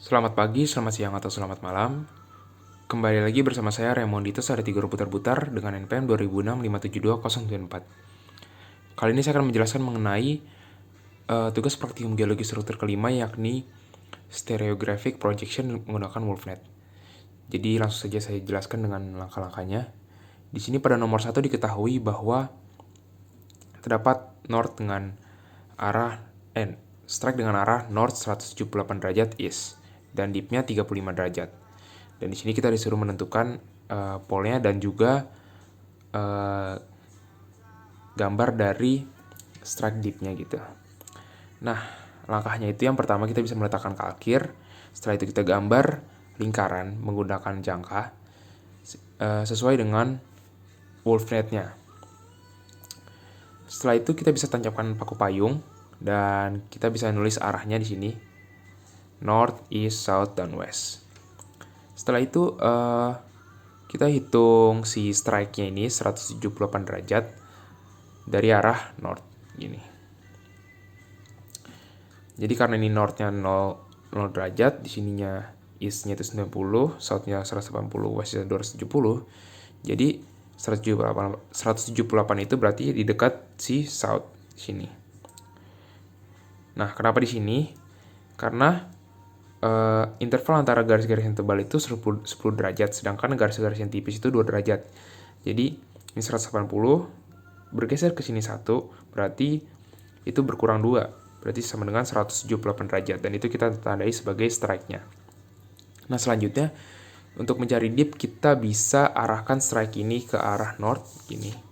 Selamat pagi, selamat siang, atau selamat malam. Kembali lagi bersama saya Raimonditus ada 3 berputar dengan NPM 2006572094. Kali ini saya akan menjelaskan mengenai tugas praktikum geologi struktur kelima, yakni stereographic projection menggunakan WolfNet. Jadi langsung saja saya jelaskan dengan langkah-langkahnya. Di sini pada nomor 1 diketahui bahwa terdapat north dengan arah strike dengan arah north 178 derajat east dan dipnya 35 derajat. Dan di sini kita disuruh menentukan polnya dan juga gambar dari strike dipnya gitu. Nah, langkahnya itu yang pertama kita bisa meletakkan kalkir. Setelah itu kita gambar lingkaran menggunakan jangka sesuai dengan WolfNet-nya. Setelah itu kita bisa tancapkan paku payung dan kita bisa nulis arahnya di sini, north, east, south, dan west. Setelah itu kita hitung si strike-nya ini 178 derajat dari arah north gini. Jadi karena ini north-nya 0 derajat, di sininya east-nya itu 90, south-nya 180, west-nya 270. Jadi 178 itu berarti di dekat si south sini. Nah, kenapa di sini? Karena interval antara garis-garis yang tebal itu 10 derajat, sedangkan garis-garis yang tipis itu 2 derajat. Jadi ini 180 bergeser ke sini 1, berarti itu berkurang 2, berarti sama dengan 178 derajat, dan itu kita tandai sebagai strike-nya. Nah, selanjutnya untuk mencari dip kita bisa arahkan strike ini ke arah north gini.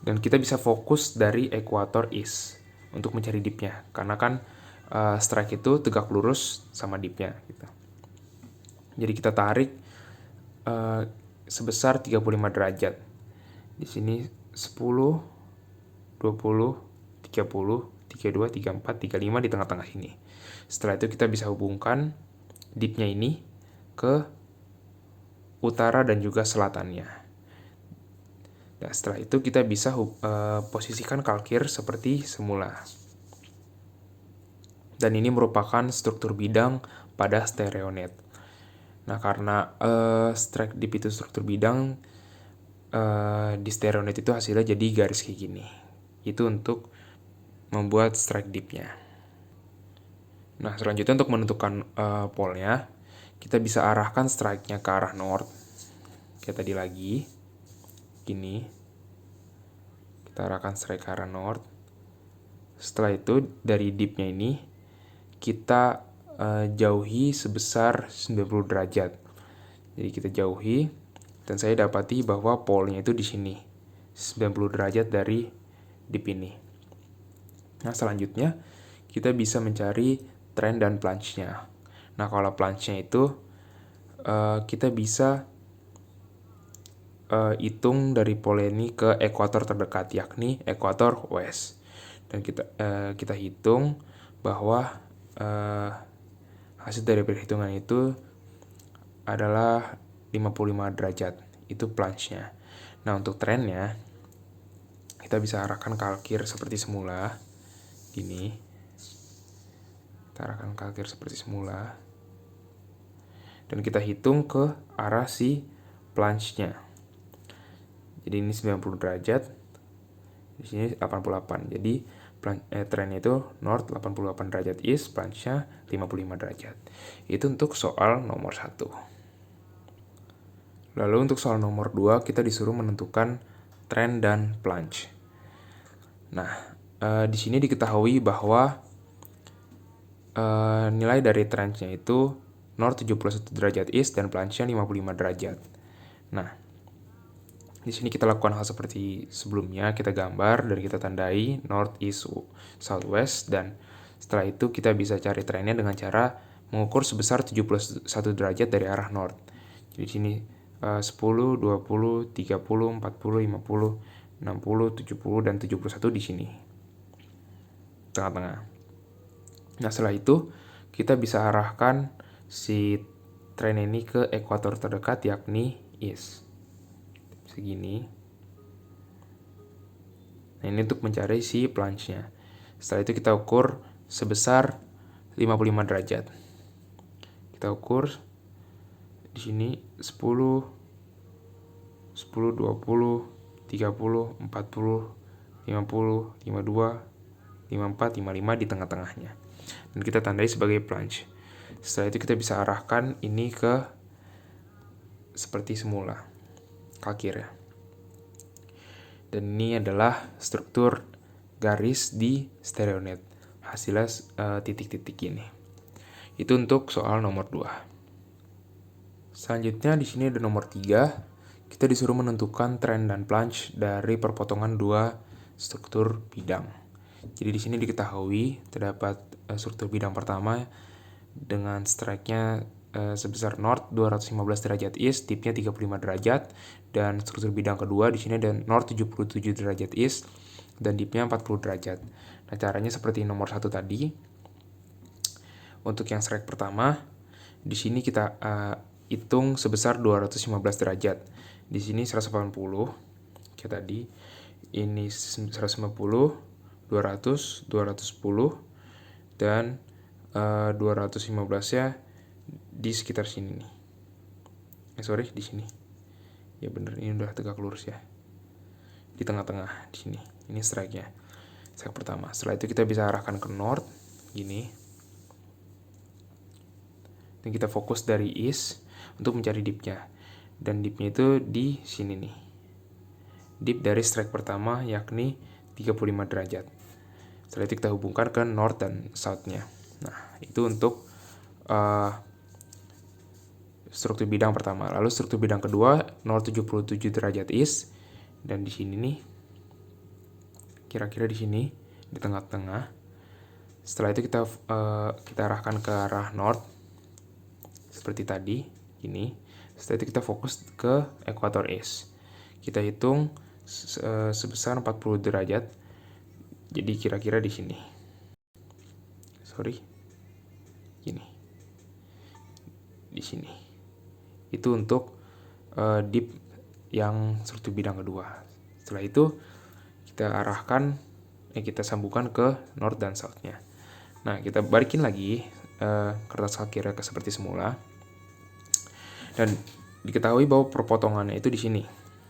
Dan kita bisa fokus dari ekuator east untuk mencari dipnya, karena kan strike itu tegak lurus sama dipnya gitu. Jadi kita tarik sebesar 35 derajat. Di sini 10, 20, 30, 32, 34, 35 di tengah-tengah sini. Setelah itu kita bisa hubungkan dipnya ini ke utara dan juga selatannya. Nah, setelah itu kita bisa posisikan kalkir seperti semula. Dan ini merupakan struktur bidang pada stereonet. Nah, karena strike dip itu struktur bidang, di stereonet itu hasilnya jadi garis kayak gini. Itu untuk membuat strike dipnya. Nah, selanjutnya untuk menentukan polnya, kita bisa arahkan strike-nya ke arah north. Kayak tadi lagi. Gini. Kita arahkan strike ke arah north. Setelah itu dari dipnya ini kita jauhi sebesar 90 derajat. Jadi kita jauhi dan saya dapati bahwa polnya itu di sini. 90 derajat dari dip ini. Nah, selanjutnya kita bisa mencari trend dan plunge-nya. Nah, kalau plunge-nya itu kita bisa hitung dari pole ini ke ekuator terdekat, yakni ekuator west. Dan kita hitung bahwa hasil dari perhitungan itu adalah 55 derajat. Itu plunge-nya. Nah, untuk trendnya kita bisa arahkan kalkir seperti semula. Gini. Kita arahkan kalkir seperti semula. Dan kita hitung ke arah si plunge-nya. Jadi ini 90 derajat. Di sini 88. Jadi trendnya itu north 88 derajat east, plunge-nya 55 derajat. Itu untuk soal nomor 1. Lalu untuk soal nomor 2 kita disuruh menentukan trend dan plunge. Nah, di sini diketahui bahwa nilai dari trendnya itu north 71 derajat east dan plunge-nya 55 derajat. Nah, di sini kita lakukan hal seperti sebelumnya, kita gambar dan kita tandai north, east, south, west, dan setelah itu kita bisa cari trendnya dengan cara mengukur sebesar 71 derajat dari arah north. Jadi di sini 10, 20, 30, 40, 50, 60, 70, dan 71 di sini. Tengah-tengah. Nah, setelah itu kita bisa arahkan si trend ini ke ekuator terdekat, yakni east. Segini. Nah, ini untuk mencari si plunge-nya. Setelah itu kita ukur sebesar 55 derajat. Kita ukur di sini 10, 10, 20, 30, 40, 50, 52, 54, 55 di tengah-tengahnya. Dan kita tandai sebagai plunge. Setelah itu kita bisa arahkan ini ke seperti semula, kalkir ya. Dan ini adalah struktur garis di stereonet. Hasilnya titik-titik ini. Itu untuk soal nomor 2. Selanjutnya di sini ada nomor 3. Kita disuruh menentukan tren dan plunge dari perpotongan dua struktur bidang. Jadi di sini diketahui terdapat struktur bidang pertama dengan strike-nya sebesar north 215 derajat east, dip-nya 35 derajat, dan struktur bidang kedua di sini ada north 77 derajat east dan dip-nya 40 derajat. Nah, caranya seperti nomor 1 tadi. Untuk yang strike pertama, di sini kita hitung sebesar 215 derajat. Di sini 180 kayak tadi. Ini 150, 200, 210 dan 215-nya di sekitar sini nih. Sorry, di sini. Ya bener, ini udah tegak lurus ya. Di tengah-tengah di sini. Ini strike-nya. Strike pertama. Setelah itu kita bisa arahkan ke north gini. Dan kita fokus dari east untuk mencari dip-nya. Dan dip-nya itu di sini nih. Dip dari strike pertama yakni 35 derajat. Setelah itu kita hubungkan ke north dan south-nya. Nah, itu untuk struktur bidang pertama. Lalu struktur bidang kedua 077 derajat east dan di sini nih. Kira-kira di sini di tengah-tengah. Setelah itu kita arahkan ke arah north seperti tadi, ini. Setelah itu kita fokus ke ekuator east. Kita hitung sebesar 40 derajat. Jadi kira-kira di sini. Sorry. Gini. Di sini. Itu untuk dip yang struktur bidang kedua. Setelah itu kita arahkan, kita sambungkan ke north dan south-nya. Nah, kita balikin lagi kertas kalkirnya ke seperti semula. Dan diketahui bahwa perpotongannya itu di sini.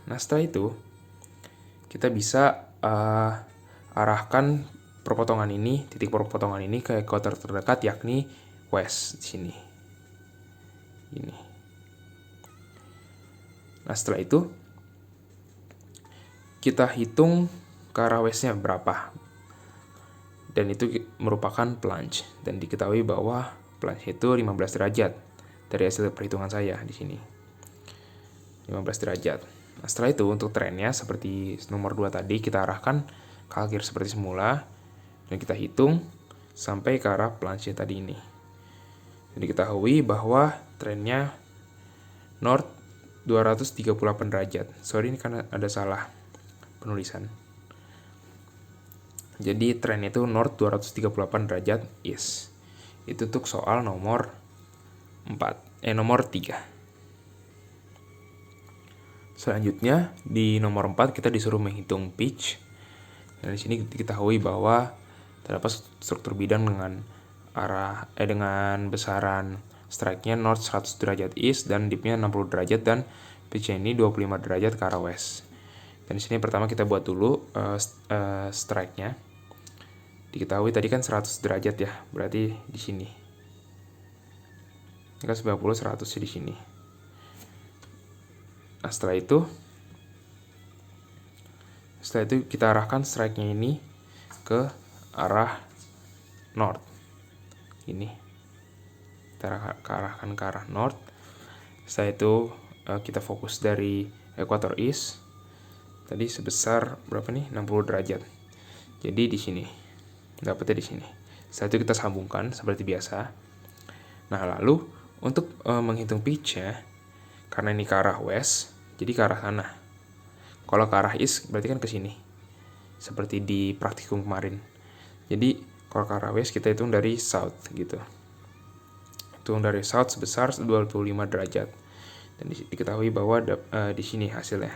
Nah, setelah itu kita bisa arahkan perpotongan ini, titik perpotongan ini ke ekuator terdekat yakni west di sini. Ini. Nah, setelah itu kita hitung ke arah westnya berapa. Dan itu merupakan plunge. Dan diketahui bahwa plunge itu 15 derajat dari hasil perhitungan saya di sini. 15 derajat. Nah, setelah itu untuk trennya seperti nomor 2 tadi kita arahkan kalkir seperti semula dan kita hitung sampai ke arah plunge tadi ini. Jadi diketahui bahwa trennya north 238 derajat. Sorry, ini karena ada salah penulisan. Jadi tren itu north 238 derajat east. Itu untuk soal nomor 3. Selanjutnya di nomor 4 kita disuruh menghitung pitch. Dan di sini diketahui bahwa terdapat struktur bidang dengan dengan besaran strike-nya north 100 derajat east dan dip-nya 60 derajat dan pitch-nya ini 25 derajat ke arah west. Dan di sini pertama kita buat dulu strike-nya. Diketahui tadi kan 100 derajat ya, berarti di sini. Ini kan 90, 100 di sini. Nah, setelah itu kita arahkan strike-nya ini ke arah north. Ini. Kita arahkan ke arah north. Setelah itu kita fokus dari ekuator east. Tadi sebesar berapa nih? 60 derajat. Jadi di sini. Dapatnya di sini. Setelah itu kita sambungkan seperti biasa. Nah, lalu untuk menghitung pitch-nya, karena ini ke arah west, jadi ke arah sana. Kalau ke arah east berarti kan ke sini. Seperti di praktikum kemarin. Jadi kalau ke arah west kita hitung dari south gitu. Hitung dari south sebesar 25 derajat. Dan diketahui bahwa di sini hasilnya.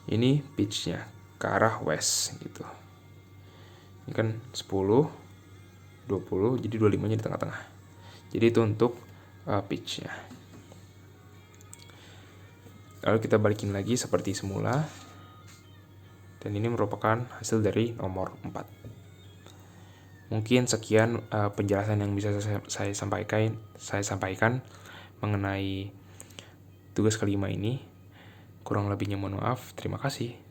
Ini pitch-nya ke arah west gitu. Ini kan 10, 20, jadi 25-nya di tengah-tengah. Jadi itu untuk pitch-nya. Lalu kita balikin lagi seperti semula. Dan ini merupakan hasil dari nomor 4. Mungkin sekian penjelasan yang bisa saya sampaikan mengenai tugas kelima ini. Kurang lebihnya mohon maaf. Terima kasih.